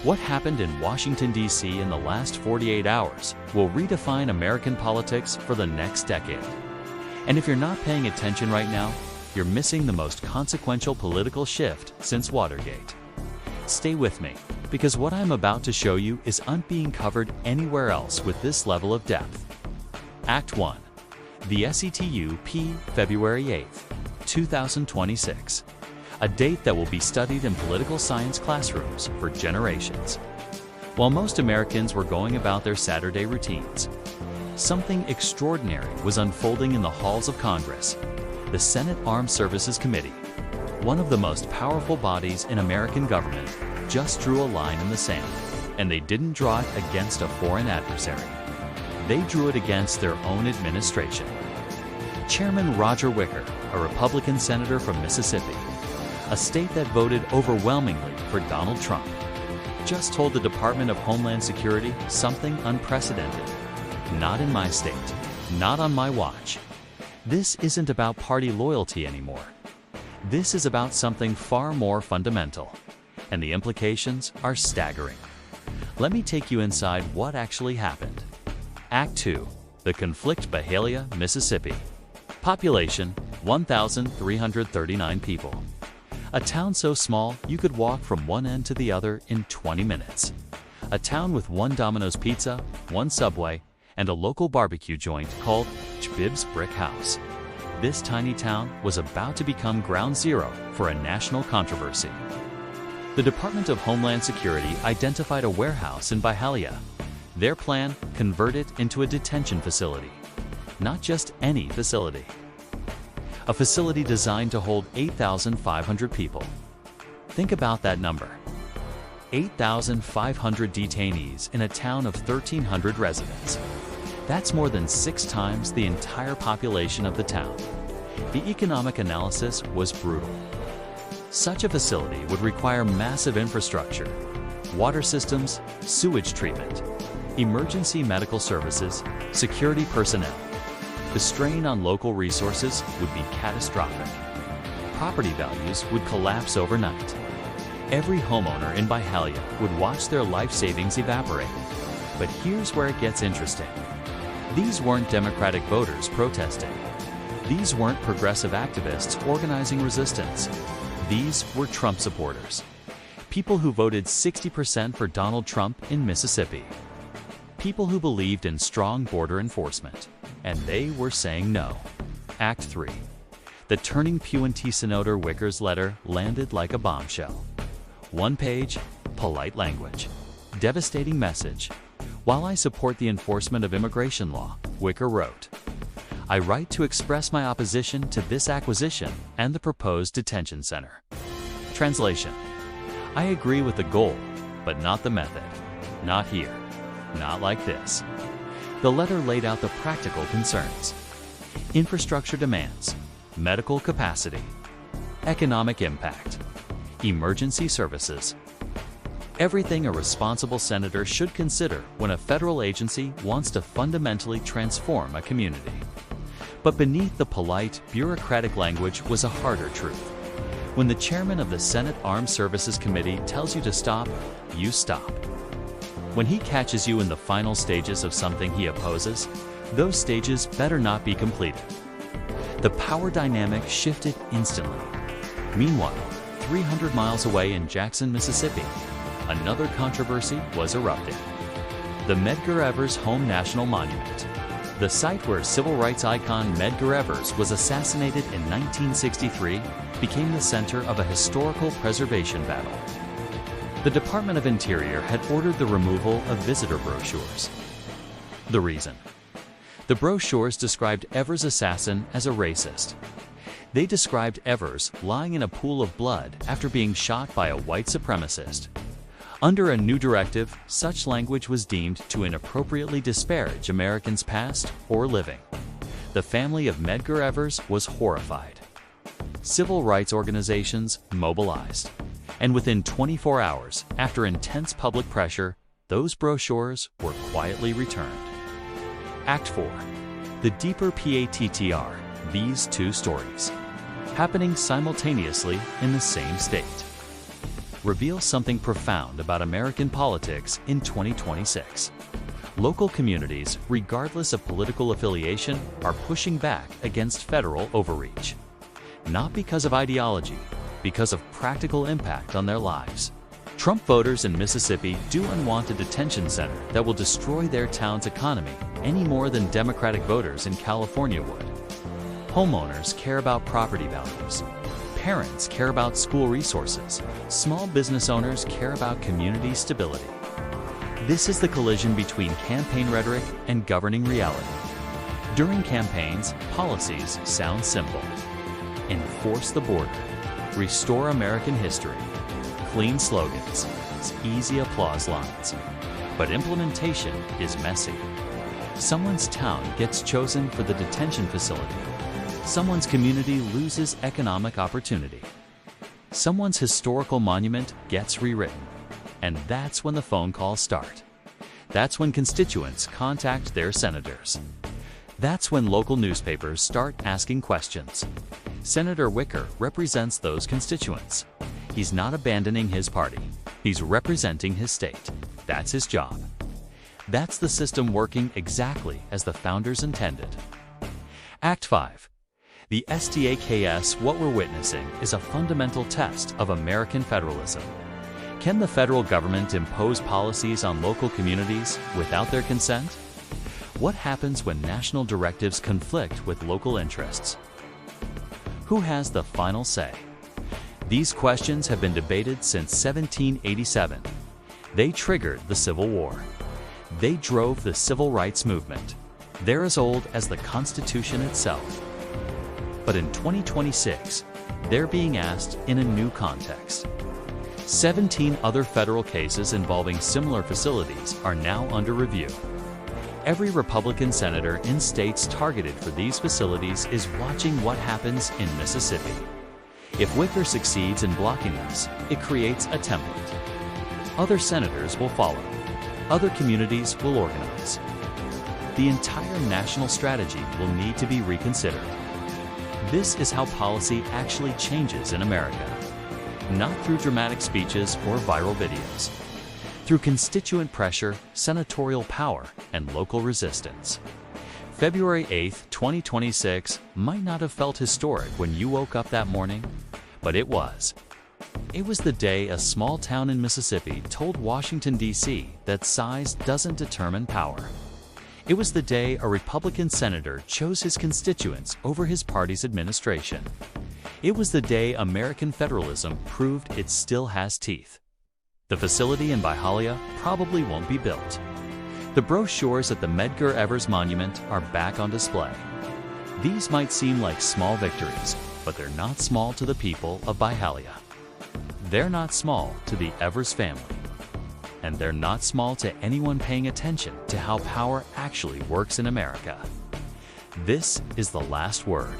What happened in Washington, D.C. in the last 48 hours will redefine American politics for the next decade. And if you're not paying attention right now, you're missing the most consequential political shift since Watergate. Stay with me, because what I'm about to show you is not being covered anywhere else with this level of depth. Act 1. The SETU-P, February 8th, 2026. A date that will be studied in political science classrooms for generations. While most Americans were going about their Saturday routines, something extraordinary was unfolding in the halls of Congress. The Senate Armed Services Committee, one of the most powerful bodies in American government, just drew a line in the sand, and they didn't draw it against a foreign adversary. They drew it against their own administration. Chairman Roger Wicker, a Republican senator from Mississippi, a state that voted overwhelmingly for Donald Trump, just told the Department of Homeland Security something unprecedented. Not in my state, not on my watch. This isn't about party loyalty anymore. This is about something far more fundamental, and the implications are staggering. Let me take you inside what actually happened. Act 2. The conflict, Byhalia, Mississippi. Population, 1,339 people. A town so small you could walk from one end to the other in 20 minutes. A town with one Domino's Pizza, one Subway, and a local barbecue joint called Bibb's Brick House. This tiny town was about to become ground zero for a national controversy. The Department of Homeland Security identified a warehouse in Byhalia. Their plan: convert it into a detention facility. Not just any facility. A facility designed to hold 8,500 people. Think about that number. 8,500 detainees in a town of 1,300 residents. That's more than 6 times the entire population of the town. The economic analysis was brutal. Such a facility would require massive infrastructure, water systems, sewage treatment, emergency medical services, security personnel. The strain on local resources would be catastrophic. Property values would collapse overnight. Every homeowner in Byhalia would watch their life savings evaporate. But here's where it gets interesting. These weren't Democratic voters protesting. These weren't progressive activists organizing resistance. These were Trump supporters. People who voted 60% for Donald Trump in Mississippi. People who believed in strong border enforcement. And they were saying no. Act 3. The turning point. Senator Wicker's letter landed like a bombshell. One page, polite language. Devastating message. While I support the enforcement of immigration law, Wicker wrote, I write to express my opposition to this acquisition and the proposed detention center. Translation: I agree with the goal, but not the method. Not here. Not like this. The letter laid out the practical concerns. Infrastructure demands, medical capacity, economic impact, emergency services. Everything a responsible senator should consider when a federal agency wants to fundamentally transform a community. But beneath the polite, bureaucratic language was a harder truth. When the chairman of the Senate Armed Services Committee tells you to stop, you stop. When he catches you in the final stages of something he opposes, those stages better not be completed. The power dynamic shifted instantly. Meanwhile, 300 miles away in Jackson, Mississippi, another controversy was erupting. The Medgar Evers Home National Monument. The site where civil rights icon Medgar Evers was assassinated in 1963 became the center of a historical preservation battle. The Department of Interior had ordered the removal of visitor brochures. The reason? The brochures described Evers' assassin as a racist. They described Evers lying in a pool of blood after being shot by a white supremacist. Under a new directive, such language was deemed to inappropriately disparage Americans past or living. The family of Medgar Evers was horrified. Civil rights organizations mobilized. And within 24 hours, after intense public pressure, those brochures were quietly returned. Act 4. The deeper PATTR, these two stories, happening simultaneously in the same state. reveals something profound about American politics in 2026. Local communities, regardless of political affiliation, are pushing back against federal overreach. Not because of ideology, because of practical impact on their lives. Trump voters in Mississippi do want a detention center that will destroy their town's economy any more than Democratic voters in California would. Homeowners care about property values. Parents care about school resources. Small business owners care about community stability. This is the collision between campaign rhetoric and governing reality. During campaigns, policies sound simple. Enforce the border. Restore American history. Clean slogans. Easy applause lines. But implementation is messy. Someone's town gets chosen for the detention facility. Someone's community loses economic opportunity. Someone's historical monument gets rewritten. And that's when the phone calls start. That's when constituents contact their senators. That's when local newspapers start asking questions. Senator Wicker represents those constituents. He's not abandoning his party. He's representing his state. That's his job. That's the system working exactly as the founders intended. Act 5. The STAKS, what we're witnessing, is a fundamental test of American federalism. Can the federal government impose policies on local communities without their consent? What happens when national directives conflict with local interests? Who has the final say? These questions have been debated since 1787. They triggered the Civil War. They drove the Civil Rights Movement. They're as old as the Constitution itself. But in 2026, they're being asked in a new context. 17 other federal cases involving similar facilities are now under review. Every Republican senator in states targeted for these facilities is watching what happens in Mississippi. If Wicker succeeds in blocking this, it creates a template. Other senators will follow. Other communities will organize. The entire national strategy will need to be reconsidered. This is how policy actually changes in America. Not through dramatic speeches or viral videos. Through constituent pressure, senatorial power, and local resistance. February 8, 2026 might not have felt historic when you woke up that morning, but it was. It was the day a small town in Mississippi told Washington, D.C. that size doesn't determine power. It was the day a Republican senator chose his constituents over his party's administration. It was the day American federalism proved it still has teeth. The facility in Byhalia probably won't be built. The brochures at the Medgar Evers Monument are back on display. These might seem like small victories, but they're not small to the people of Byhalia. They're not small to the Evers family. And they're not small to anyone paying attention to how power actually works in America. This is the last word.